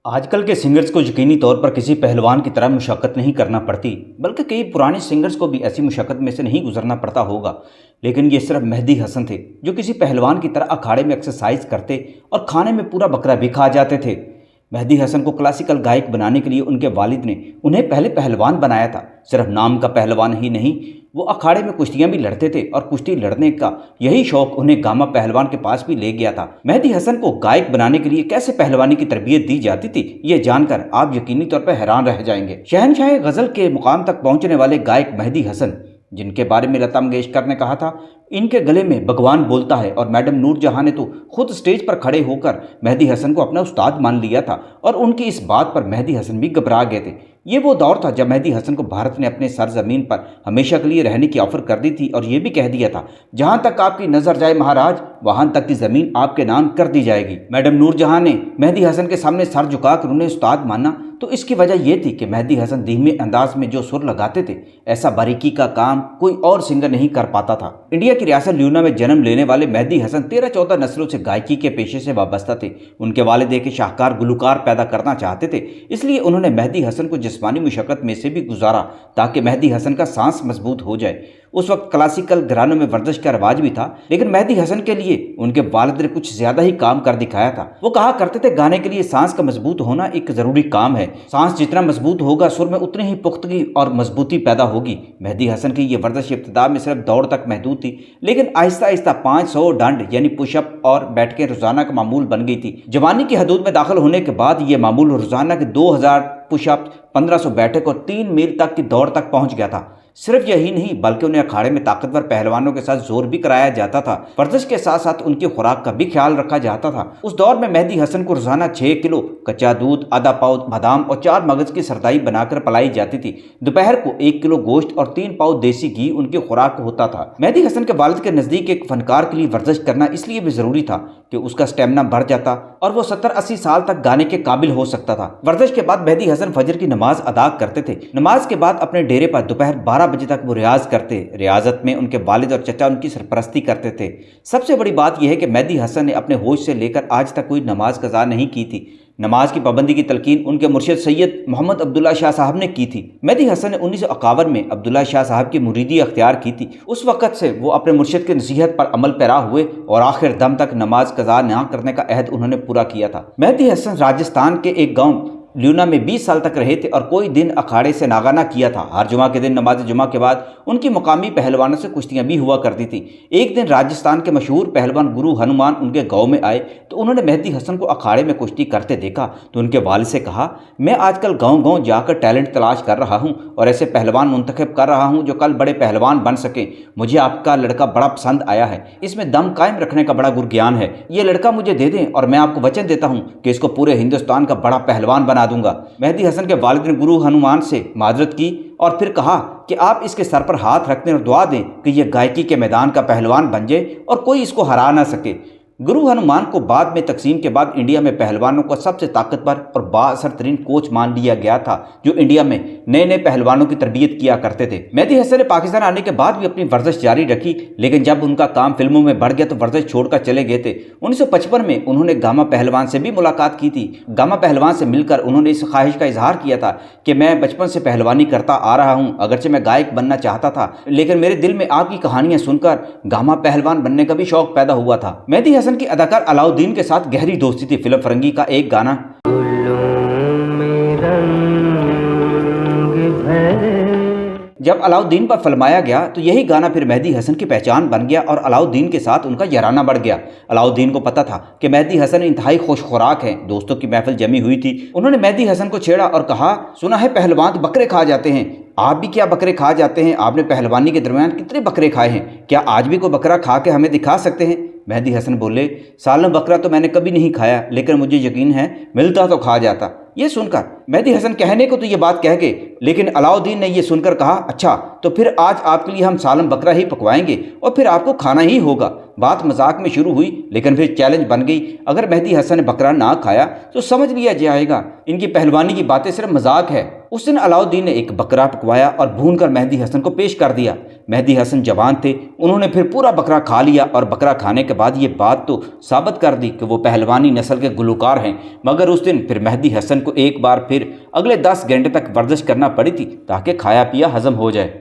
آج کل کے سنگرز کو یقینی طور پر کسی پہلوان کی طرح مشقت نہیں کرنا پڑتی، بلکہ کئی پرانے سنگرز کو بھی ایسی مشقت میں سے نہیں گزرنا پڑتا ہوگا، لیکن یہ صرف مہدی حسن تھے جو کسی پہلوان کی طرح اکھاڑے میں ایکسرسائز کرتے اور کھانے میں پورا بکرا بھی کھا جاتے تھے۔ مہدی حسن کو کلاسیکل گائک بنانے کے لیے ان کے والد نے انہیں پہلے پہلوان بنایا تھا۔ صرف نام کا پہلوان ہی نہیں، وہ اکھاڑے میں کشتیاں بھی لڑتے تھے اور کشتی لڑنے کا یہی شوق انہیں گاما پہلوان کے پاس بھی لے گیا تھا۔ مہدی حسن کو گائک بنانے کے لیے کیسے پہلوانی کی تربیت دی جاتی تھی، یہ جان کر آپ یقینی طور پر حیران رہ جائیں گے۔ شہنشاہ غزل کے مقام تک پہنچنے والے گائک مہدی حسن، جن کے بارے میں لتا منگیشکر نے کہا تھا ان کے گلے میں بھگوان بولتا ہے، اور میڈم نور جہاں نے تو خود سٹیج پر کھڑے ہو کر مہدی حسن کو اپنا استاد مان لیا تھا، اور ان کی اس بات پر مہدی حسن بھی گھبرا گئے تھے۔ یہ وہ دور تھا جب مہدی حسن کو بھارت نے اپنے سرزمین پر ہمیشہ کے لیے رہنے کی آفر کر دی تھی، اور یہ بھی کہہ دیا تھا جہاں تک آپ کی نظر جائے مہاراج، وہاں تک کی زمین آپ کے نام کر دی جائے گی۔ میڈم نور جہاں نے مہدی حسن کے سامنے سر جھکا کر انہیں استاد مانا، تو اس کی وجہ یہ تھی کہ مہدی حسن دھیمے انداز میں جو سر لگاتے تھے، ایسا باریکی کا کام کوئی اور سنگر نہیں کر پاتا تھا۔ انڈیا کی ریاست لیونا میں جنم لینے والے مہدی حسن 13-14 نسلوں سے گائکی کے پیشے سے وابستہ تھے۔ ان کے والد ایک شاہکار گلوکار پیدا کرنا چاہتے تھے، اس لیے انہوں نے مہدی حسن کو جسمانی مشقت میں سے بھی گزارا تاکہ مہدی حسن کا سانس مضبوط ہو جائے۔ اس وقت کلاسیکل گھرانوں میں ورزش کا رواج بھی تھا، لیکن مہدی حسن کے لیے ان کے والد نے کچھ زیادہ ہی کام کر دکھایا تھا۔ وہ کہا کرتے تھے گانے کے لیے سانس کا مضبوط ہونا ایک ضروری کام ہے، سانس جتنا مضبوط ہوگا سر میں اتنی ہی پختگی اور مضبوطی پیدا ہوگی۔ مہدی حسن کی یہ ورزش ابتدا میں صرف دوڑ تک محدود تھی، لیکن آہستہ آہستہ 500 ڈنڈ یعنی پش اپ اور بیٹھکیں روزانہ کا معمول بن گئی تھی۔ جوانی کی حدود میں داخل ہونے کے بعد یہ معمول روزانہ کے 2000 پش اپ، 1500 بیٹھک اور 3 میل تک کی دوڑ تک پہنچ گیا تھا۔ صرف یہی نہیں بلکہ انہیں اکھاڑے میں طاقتور پہلوانوں کے ساتھ زور بھی کرایا جاتا تھا۔ ورزش کے ساتھ ساتھ ان کی خوراک کا بھی خیال رکھا جاتا تھا۔ اس دور میں مہدی حسن کو روزانہ 6 کلو کچا دودھ، آدھا پاؤ بادام اور 4 مغز کی سردائی بنا کر پلائی جاتی تھی۔ دوپہر کو 1 کلو گوشت اور 3 پاؤ دیسی گھی ان کی خوراک ہوتا تھا۔ مہدی حسن کے والد کے نزدیک ایک فنکار کے لیے ورزش کرنا اس لیے بھی ضروری تھا کہ اس کا اسٹیمنا بڑھ جاتا اور وہ 70-80 سال تک گانے کے قابل ہو سکتا تھا۔ ورزش کے بعد مہدی حسن فجر کی نماز ادا کرتے تھے۔ نماز کے بعد اپنے ڈیرے پر دوپہر 12 بجے تک وہ ریاض کرتے۔ ریاضت میں ان کے والد اور چچا ان کی سرپرستی کرتے تھے۔ سب سے بڑی بات یہ ہے کہ مہدی حسن نے اپنے ہوش سے لے کر آج تک کوئی نماز قضا نہیں کی تھی۔ نماز کی پابندی کی تلقین ان کے مرشد سید محمد عبداللہ شاہ صاحب نے کی تھی۔ مہدی حسن نے 1951 میں عبداللہ شاہ صاحب کی مریدی اختیار کی تھی۔ اس وقت سے وہ اپنے مرشد کی نصیحت پر عمل پیرا ہوئے اور آخر دم تک نماز قضا نہ کرنے کا عہد انہوں نے پورا کیا تھا۔ مہدی حسن راجستھان کے ایک گاؤں لیونا میں 20 سال تک رہے تھے اور کوئی دن اکھاڑے سے ناغہ نہ کیا تھا۔ ہر جمعہ کے دن نماز جمعہ کے بعد ان کی مقامی پہلوانوں سے کشتیاں بھی ہوا کرتی تھیں۔ ایک دن راجستھان کے مشہور پہلوان گرو ہنومان ان کے گاؤں میں آئے تو انہوں نے مہدی حسن کو اکھاڑے میں کشتی کرتے دیکھا تو ان کے والد سے کہا، میں آج کل گاؤں گاؤں جا کر ٹیلنٹ تلاش کر رہا ہوں اور ایسے پہلوان منتخب کر رہا ہوں جو کل بڑے پہلوان بن سکیں۔ مجھے آپ کا لڑکا بڑا پسند آیا ہے، اس میں دم قائم رکھنے کا بڑا گرگیان ہے۔ یہ لڑکا مجھے دے دیں اور میں آپ کو وچن دیتا ہوں کہ اس کو پورے ہندوستان کا بڑا پہلوان بنا دوں گا۔ مہدی حسن کے والد نے گرو ہنومان سے معذرت کی اور پھر کہا کہ آپ اس کے سر پر ہاتھ رکھ دیں اور دعا دیں کہ یہ گائکی کے میدان کا پہلوان بن جائے اور کوئی اس کو ہرا نہ سکے۔ گرو ہنومان کو بعد میں تقسیم کے بعد انڈیا میں پہلوانوں کا سب سے طاقتور اور بااثر ترین کوچ مان لیا گیا تھا، جو انڈیا میں نئے نئے پہلوانوں کی تربیت کیا کرتے تھے۔ مہدی حسن نے پاکستان آنے کے بعد بھی اپنی ورزش جاری رکھی، لیکن جب ان کا کام فلموں میں بڑھ گیا تو ورزش چھوڑ کر چلے گئے تھے۔ 1955 میں انہوں نے گاما پہلوان سے بھی ملاقات کی تھی۔ گاما پہلوان سے مل کر انہوں نے اس خواہش کا اظہار کیا تھا کہ میں بچپن سے پہلوانی کرتا آ رہا ہوں، اگرچہ میں گائک بننا چاہتا تھا لیکن میرے دل میں آپ کی کہانیاں سن کر گاما پہلوان بننے کا بھی شوق پیدا ہوا تھا۔ مہدی حسن کی اداکار علاؤالدین کے ساتھ گہری دوستی تھی۔ فلم فرنگی کا ایک گانا جب علاؤالدین پر فلمایا گیا تو یہی گانا پھر مہدی حسن کی پہچان بن گیا اور علاؤالدین کے ساتھ ان کا یارانہ بڑھ گیا۔ علاؤالدین کو پتہ تھا کہ مہدی حسن انتہائی خوش خوراک ہیں۔ دوستوں کی محفل جمی ہوئی تھی، انہوں نے مہدی حسن کو چھیڑا اور کہا، سنا ہے پہلوان بکرے کھا جاتے ہیں، آپ بھی کیا بکرے کھا جاتے ہیں؟ آپ نے پہلوانی کے درمیان کتنے بکرے کھائے ہیں؟ کیا آج بھی کوئی بکرا کھا کے ہمیں دکھا سکتے ہیں؟ مہدی حسن بولے، سالم بکرا تو میں نے کبھی نہیں کھایا، لیکن مجھے یقین ہے ملتا تو کھا جاتا۔ یہ سن کر مہدی حسن کہنے کو تو یہ بات کہہ گئے، لیکن علاؤالدین نے یہ سن کر کہا، اچھا تو پھر آج آپ کے لیے ہم سالم بکرا ہی پکوائیں گے اور پھر آپ کو کھانا ہی ہوگا۔ بات مذاق میں شروع ہوئی لیکن پھر چیلنج بن گئی، اگر مہدی حسن نے بکرا نہ کھایا تو سمجھ لیا جائے گا ان کی پہلوانی کی باتیں صرف مذاق ہے۔ اس دن علاؤدین نے ایک بکرا پکوایا اور بھون کر مہدی حسن کو پیش کر دیا۔ مہدی حسن جوان تھے، انہوں نے پھر پورا بکرا کھا لیا اور بکرا کھانے کے بعد یہ بات تو ثابت کر دی کہ وہ پہلوانی نسل کے گلوکار ہیں، مگر اس دن پھر مہدی حسن کو ایک بار پھر اگلے 10 گھنٹے تک ورزش کرنا پڑی تھی تاکہ کھایا پیا ہضم ہو جائے۔